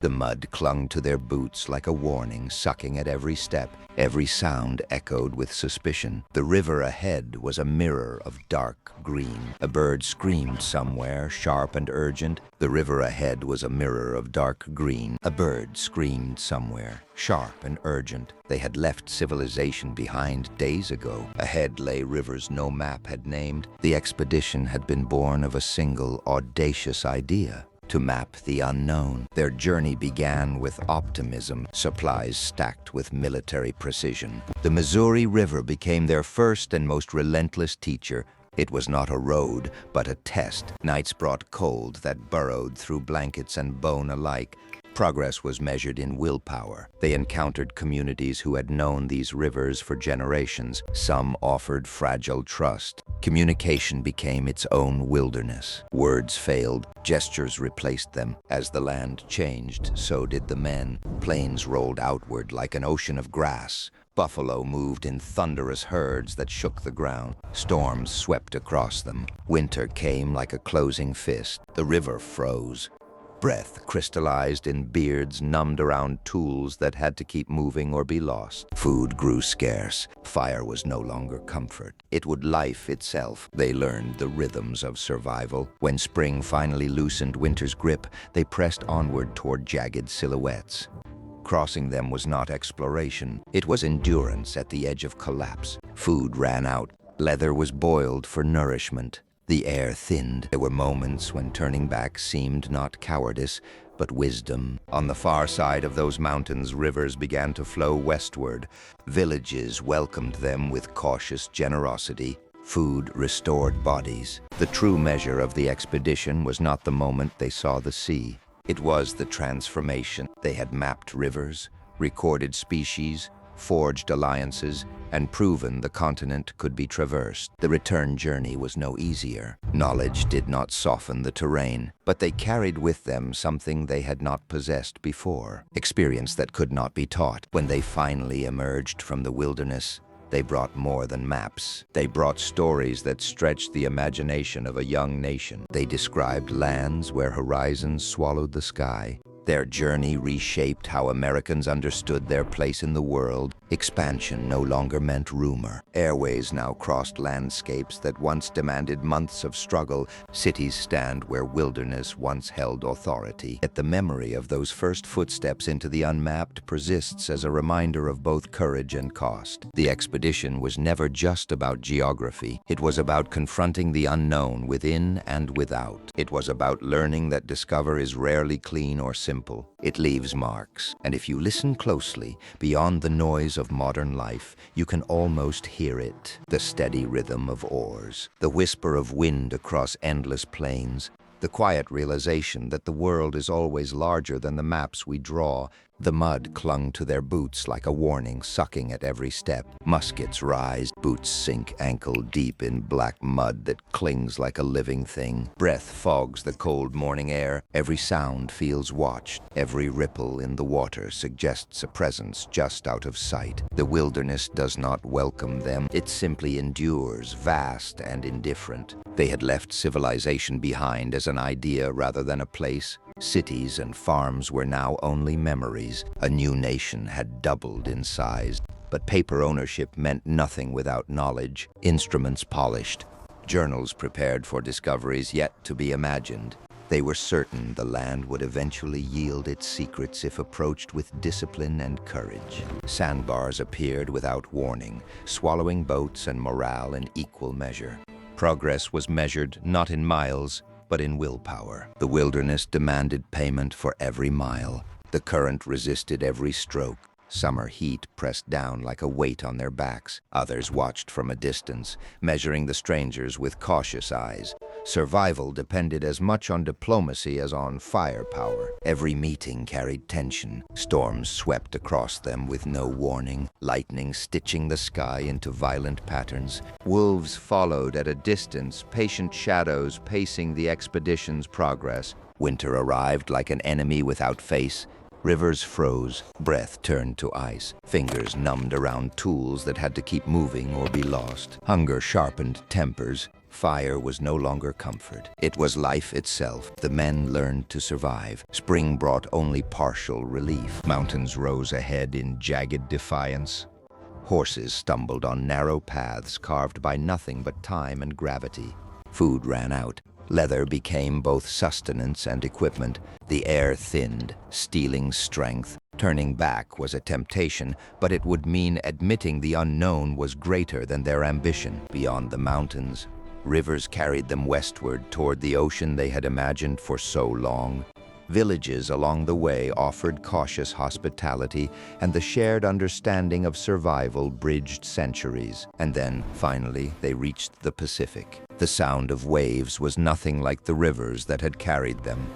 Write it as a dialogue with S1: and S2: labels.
S1: The mud clung to their boots like a warning, sucking at every step. Every sound echoed with suspicion. The river ahead was a mirror of dark green. A bird screamed somewhere, sharp and urgent. The river ahead was a mirror of dark green. A bird screamed somewhere, sharp and urgent. They had left civilization behind days ago. Ahead lay rivers no map had named. The expedition had been born of a single, audacious idea: to map the unknown. Their journey began with optimism, supplies stacked with military precision. The Missouri River became their first and most relentless teacher. It was not a road, but a test. Nights brought cold that burrowed through blankets and bone alike. Progress was measured in willpower. They encountered communities who had known these rivers for generations. Some offered fragile trust. Communication became its own wilderness. Words failed, gestures replaced them. As the land changed, so did the men. Plains rolled outward like an ocean of grass. Buffalo moved in thunderous herds that shook the ground. Storms swept across them. Winter came like a closing fist. The river froze. Breath crystallized in beards numbed around tools that had to keep moving or be lost. Food grew scarce. Fire was no longer comfort. It would life itself. They learned the rhythms of survival. When spring finally loosened winter's grip, they pressed onward toward jagged silhouettes. Crossing them was not exploration. It was endurance at the edge of collapse. Food ran out. Leather was boiled for nourishment. The air thinned. There were moments when turning back seemed not cowardice, but wisdom. On the far side of those mountains, rivers began to flow westward. Villages welcomed them with cautious generosity. Food restored bodies. The true measure of the expedition was not the moment they saw the sea. It was the transformation. They had mapped rivers, recorded species, forged alliances, and proven the continent could be traversed. The return journey was no easier. Knowledge did not soften the terrain, but they carried with them something they had not possessed before, experience that could not be taught. When they finally emerged from the wilderness, they brought more than maps. They brought stories that stretched the imagination of a young nation. They described lands where horizons swallowed the sky. Their journey reshaped how Americans understood their place in the world. Expansion no longer meant rumor. Airways now crossed landscapes that once demanded months of struggle. Cities stand where wilderness once held authority. Yet the memory of those first footsteps into the unmapped persists as a reminder of both courage and cost. The expedition was never just about geography. It was about confronting the unknown within and without. It was about learning that discovery is rarely clean or simple. It leaves marks, and if you listen closely, beyond the noise of modern life, you can almost hear it. The steady rhythm of oars, the whisper of wind across endless plains, the quiet realization that the world is always larger than the maps we draw. The mud clung to their boots like a warning, sucking at every step. Muskets rise, boots sink ankle deep in black mud that clings like a living thing. Breath fogs the cold morning air. Every sound feels watched. Every ripple in the water suggests a presence just out of sight. The wilderness does not welcome them. It simply endures, vast and indifferent. They had left civilization behind as an idea rather than a place. Cities and farms were now only memories. A new nation had doubled in size. But paper ownership meant nothing without knowledge. Instruments polished. Journals prepared for discoveries yet to be imagined. They were certain the land would eventually yield its secrets if approached with discipline and courage. Sandbars appeared without warning, swallowing boats and morale in equal measure. Progress was measured not in miles, but in willpower. The wilderness demanded payment for every mile. The current resisted every stroke. Summer heat pressed down like a weight on their backs. Others watched from a distance, measuring the strangers with cautious eyes. Survival depended as much on diplomacy as on firepower. Every meeting carried tension. Storms swept across them with no warning, lightning stitching the sky into violent patterns. Wolves followed at a distance, patient shadows pacing the expedition's progress. Winter arrived like an enemy without face. Rivers froze, breath turned to ice, fingers numbed around tools that had to keep moving or be lost. Hunger sharpened tempers. Fire was no longer comfort. It was life itself. The men learned to survive. Spring brought only partial relief. Mountains rose ahead in jagged defiance. Horses stumbled on narrow paths carved by nothing but time and gravity. Food ran out. Leather became both sustenance and equipment. The air thinned, stealing strength. Turning back was a temptation, but it would mean admitting the unknown was greater than their ambition. Beyond the mountains, rivers carried them westward toward the ocean they had imagined for so long. Villages along the way offered cautious hospitality, and the shared understanding of survival bridged centuries. And then, finally, they reached the Pacific. The sound of waves was nothing like the rivers that had carried them.